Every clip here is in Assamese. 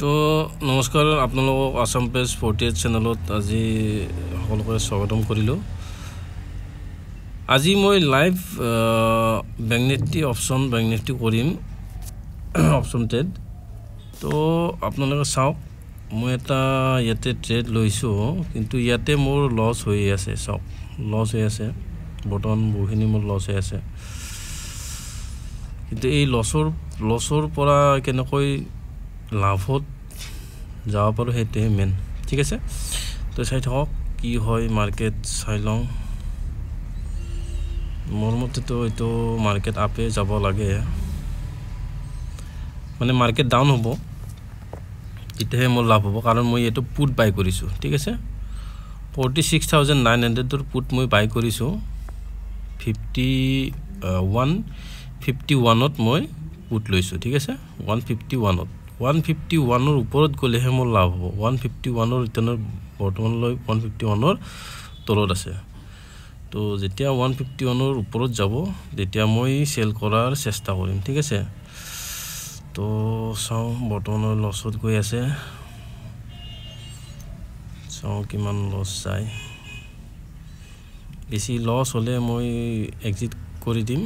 তো নমস্কাৰ আপোনালোকক আসাম পেজ 48 চেনেলত আজি সকলোকে স্বাগতম কৰিলো আজি মই live bank Nifty option bank Nifty কৰিম অপশন ট্ৰেড তো আপোনালোকে চাওক মই এটা ইয়াতে ট্ৰেড লৈছো কিন্তু ইয়াতে মোৰ লস হৈ আছে চাওক লস হৈ আছে বটন বহুখিনি মোৰ লস হৈ আছে কিন্তু এই লসৰ পৰা কেনেকৈ লাভত যাব পাৰো হেতে মেন ঠিক আছে তো চাই থাকক কি হয় মাৰ্কেট চাই লং মোৰ মতে তো এটো মাৰ্কেট আপে যাব লাগে মানে মাৰ্কেট ডাউন হ'ব ইতেহে মোৰ লাভ হ'ব কাৰণ মই এটো পুট বাই কৰিছো ঠিক আছে 46900 ৰ পুট মই বাই কৰিছো 51ত মই পুট লৈছো ঠিক আছে 151ত 151 ৰ ওপৰত গলে হে মোৰ লাভ হ'ব 151 ৰ ৰিটাৰ্ণৰ বৰ্তমান লৈ 151 ৰ তলত আছে তো যেতিয়া 151 ৰ ওপৰত যাব তেতিয়া মই সেল কৰাৰ চেষ্টা কৰিম ঠিক আছে তো চাও বৰ্তমানৰ লছত গৈ আছে চাও কিমান লছ যায় বেছি লছ হলে মই এক্সিট কৰি দিম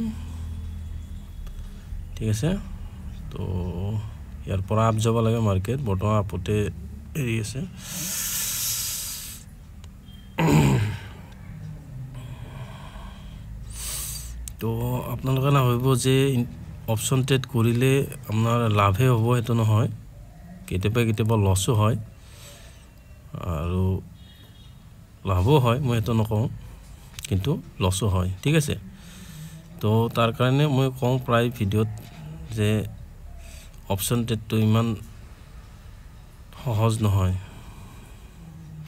ঠিক আছে তো ইয়াৰ পৰা আপ যাব লাগে মাৰ্কেট বৰ্তমান আপতে এৰি আছে তো আপোনালোকে না হইব যে অপশন ট্ৰেড কৰিলে আপোনাৰ লাভে হ'ব এটো নহয় কেতিয়াবা লসও হয় আৰু লাভও হয় মই এটো নকওঁ কিন্তু লসও হয় ঠিক আছে তো তাৰ কাৰণে মই কম প্ৰায় ভিডিওত যে অপশন ট্ৰেড তো ইমান সহজ নহয়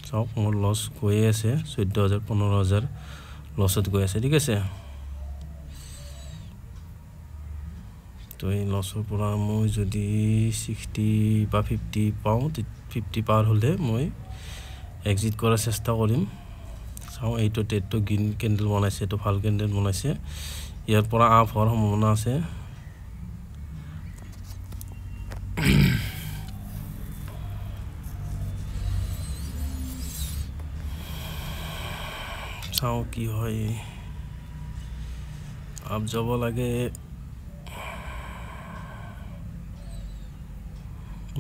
চাওক মোৰ লস গৈ আছে 14000 15000 লসত গৈ আছে ঠিক আছে তো এই লসৰ পৰা মই যদি 60 বা 50 পাও 50 পাৰ হলে মই এক্সিট কৰাৰ চেষ্টা কৰিম চাও এইটো ট্ৰেডটো গ্ৰীন ক্যান্ডেল বনাইছে তো ভাল ক্যান্ডেল বনাইছে ইয়াৰ পৰা আপ হোৱাৰ সম্ভাৱনা আছে চাও কি হয় আপ যাব লাগে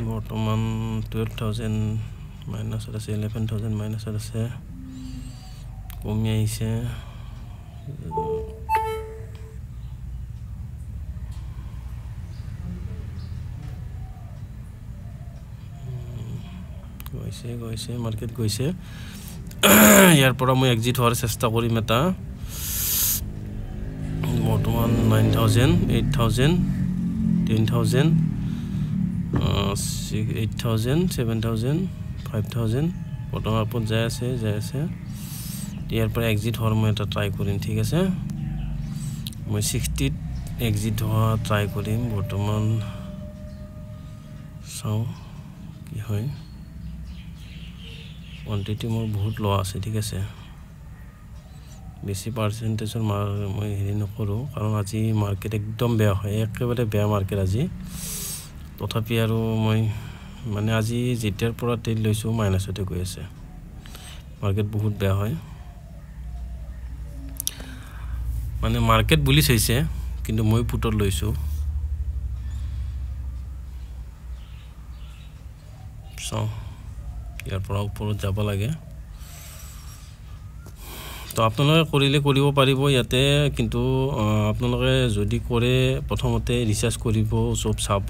বৰ্তমান 12000 মাইনাস আছে 11000 মাইনাস আছে কমি আহিছে গৈছে মাৰ্কেট গৈছে ইয়াৰ পৰা মই এক্সিট হোৱাৰ চেষ্টা কৰিম এটা বৰ্তমান 9000 8000 10000 8000 7000 5000 বৰ্তমান আপত যায় আছে ইয়াৰ পৰা এক্সিট হোৱাৰ মই এটা ট্ৰাই কৰিম ঠিক আছে মই 60 এক্সিট হোৱা ট্ৰাই কৰিম বৰ্তমান চাও কি হয় কোয়ান্টিটি মোৰ বহুত লো আছে ঠিক আছে বেছি পাৰ্সেন্টেজৰ মই হেৰি নকৰো কাৰণ আজি মাৰ্কেট একদম বেয়া হয় একেবাৰে বেয়া মাৰ্কেট আজি তথাপি আৰু মই মানে আজি যেতিয়াৰ পৰা ট্ৰেড লৈছো মাইনাসতে গৈ আছে মাৰ্কেট বহুত বেয়া হয় মানে মাৰ্কেট বুলি চাইছে কিন্তু মই পুটৰ লৈছো সো ইয়াৰ পৰা ওপৰত যাব লাগে তো আপোনালোকে কৰিলে কৰিব পাৰিব ইয়াতে কিন্তু আপোনালোকে যদি কৰে প্ৰথমতে ৰিসাৰ্চ কৰিব সব চাব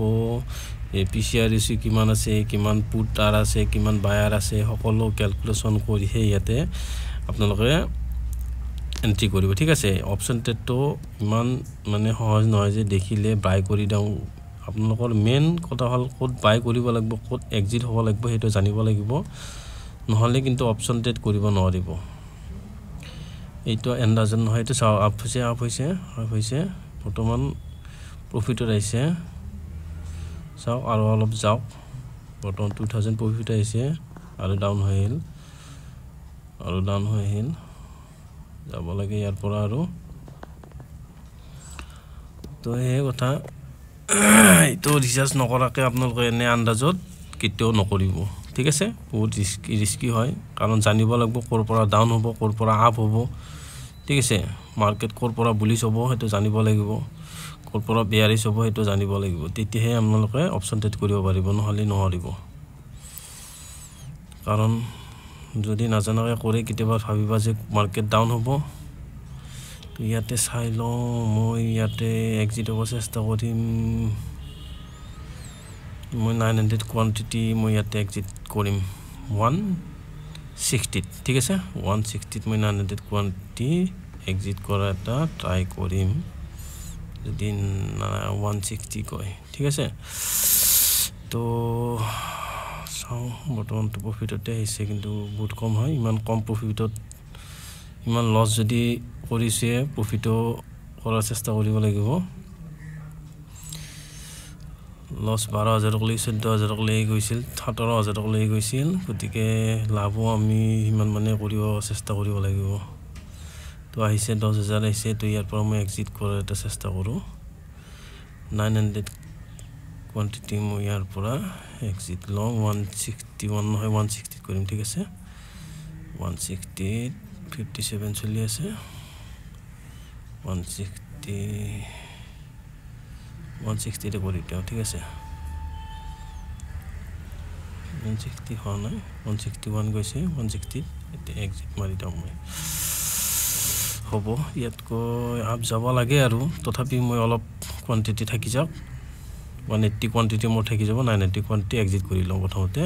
পিচিআৰএসি কিমান আছে কিমান পুট আৰ আছে কিমান বায়াৰ আছে সকলো ক্যালকুলেশন কৰি হে ইয়াতে আপোনালোকে এন্ট্ৰি কৰিব ঠিক আছে অপশন ট্ৰেডটো ইমান মানে সহজ নহয় যে দেখিলে বাই কৰি দাও আপোনালোকৰ মেইন কথা হল কোড বাই কৰিব লাগিব কোড এক্সিট হ'ব লাগিব হেটো জানিব লাগিব নহলে কিন্তু অপশন ট্ৰেড কৰিব নোৱাৰিব এইটো এন্ডাজন নহয় তো চাও আপ হৈছে বৰ্তমান প্ৰফিটৰ আহিছে চাও আৰু অলপ যাওক বৰ্তমান 2000 প্ৰফিট আহিছে আৰু ডাউন হৈল যাব লাগে ইয়াৰ পৰা আৰু তো এই কথা এইটো ৰিসাৰ্চ নকৰাকে আপোনালোকে এনে আন্দাজত কেতিয়াও নকৰিব ঠিক আছে বহুত ৰিস্কি হয় কাৰণ জানিব লাগিব ক'ৰ পৰা ডাউন হ'ব ক'ৰ পৰা আপ হ'ব ঠিক আছে মাৰ্কেট ক'ৰ পৰা বুলিছ হ'ব সেইটো জানিব লাগিব ক'ৰ পৰা বেয়াৰিছ হ'ব সেইটো জানিব লাগিব তেতিয়াহে আপোনালোকে অপচন ট্ৰেড কৰিব পাৰিব নহ'লে নোৱাৰিব কাৰণ যদি নাজানাকে কৰে কেতিয়াবা ভাবিবা যে মাৰ্কেট ডাউন হ'ব তো ইয়াতে চাই লওঁ মই ইয়াতে এক্সিট হ'ব চেষ্টা কৰিম মই 900 কোয়ান্টিটি মই ইয়াতে এক্সিট কৰিম 160 ঠিক আছে 160 মই 900 কোয়ান্টিটি এক্সিট কৰা এটা ট্ৰাই কৰিম যদি 160 কয় ঠিক আছে তো চাও বৰ্তমান তো প্ৰফিটতে আহিছে কিন্তু বহুত কম হয় ইমান কম প্ৰফিটত ইমান লছ যদি কৰিছে প্ৰফিটো কৰাৰ চেষ্টা কৰিব লাগিব লছ 12000 কলি 14000 কলি গৈছিল 17000 কলি গৈছিল গতিকে লাভো আমি ইমান মানে কৰিব চেষ্টা কৰিব লাগিব তো আহিছে 10000 আহিছে তো ইয়াৰ পৰা মই এক্সিট কৰাৰ এটা চেষ্টা কৰো 900 কোয়ান্টিটি মই ইয়াৰ পৰা এক্সিট লং 161 নহয় 160 কৰিম ঠিক আছে 160 57 চলি আছে 160 তে কৰি দিও ঠিক আছে 160 হয় নাই 161 গৈছে 160 এতে এক্সিট মাৰি দিও মই হ'ব ইয়াতকৈ আপ যাব লাগে আৰু তথাপি মই অলপ কোয়ান্টিটি থাকি যাওক 180 কোয়ান্টিটি মোৰ থাকি যাব 990 কোয়ান্টিটি এক্সিট কৰি লওঁ প্ৰথমতে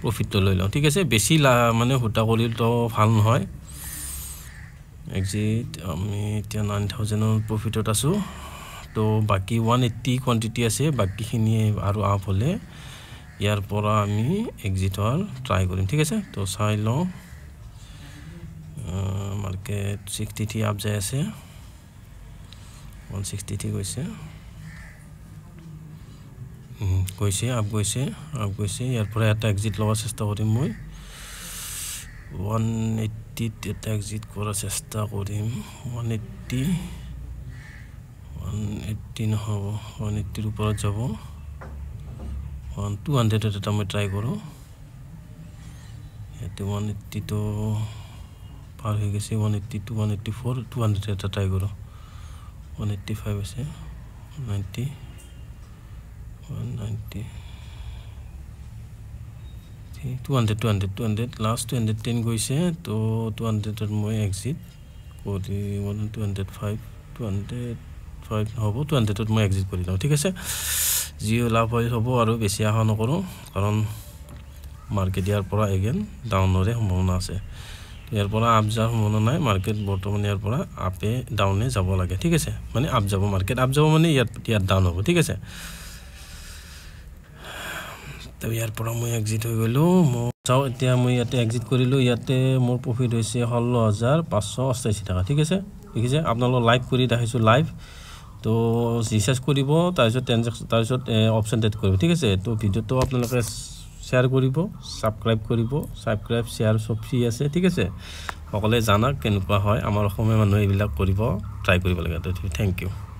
প্ৰফিটটো লৈ লওঁ ঠিক আছে বেছি মানে হুটা কৰিল তো ভাল নহয় এক্সিট আমি এতিয়া 9000 প্ৰফিটত আছো তো বাকি 180 কোয়ান্টিটি আছে বাকিখিনি আৰু আপ হলে ইয়াৰ পৰা আমি এক্সিটৰ ট্ৰাই কৰিম ঠিক আছে তো চাই লওঁ মাৰ্কেট 63 আপ যায় আছে 163 গৈছে আপ গৈছে ইয়াৰ পৰা এটা এক্সিট লৱাৰ চেষ্টা কৰিম মই 180 এটা এক্সিট কৰাৰ চেষ্টা কৰিম 180 নহব 180 ৰ ওপৰত যাব 200 এটা মই ট্ৰাই কৰো এতে 180 তো পার হয়ে গেছে 180 to 184 200 এটা ট্রাই করো 185 আছে 90 190 200 লাস্ট 210 গৈছে তো 200 এর মই এক্সিট কৰি 205 হ'ব 200 এৰ মই এক্সিট কৰি দাও ঠিক আছে জিও লাভ হ'ব আৰু বেছি আশা নকৰো কাৰণ মাৰ্কেট ইয়াৰ পৰা এগেন ডাউনৰে সম্ভাৱনা আছে ইয়াৰ পৰা আপ যাব মন নাই মাৰ্কেট বৰ্তমান ইয়াৰ পৰা আপে ডাউনে যাব লাগে ঠিক আছে মানে আপ যাব মার্কেট আপ যাব মানে ইয়াত ডাউন হ'ব ঠিক আছে তো ইয়াৰ পৰা মই এক্সিট হৈ গলো মই চাও এতিয়া মই ইয়াতে এক্সিট কৰিলো ইয়াতে মোৰ প্ৰফিট হৈছে 16588 টাকা ঠিক আছে দেখিছে আপোনালোক লাইভ কৰি দেখাইছো লাইভ তো ৰিসাৰ্চ কৰিব তাৰপিছত ট্ৰানজাকচন তাৰপিছত অপচন ট্ৰেড কৰিব ঠিক আছে তো ভিডিওটো আপোনালোকে শেয়াৰ কৰিব সাবস্ক্ৰাইব শেয়াৰ সব ফ্ৰি আছে ঠিক আছে সকলে জানা কেনেকুৱা হয় আমাৰ অসমীয়া মানুহ এইবিলাক কৰিব ট্ৰাই কৰিব লাগে তো থ্যাংক ইউ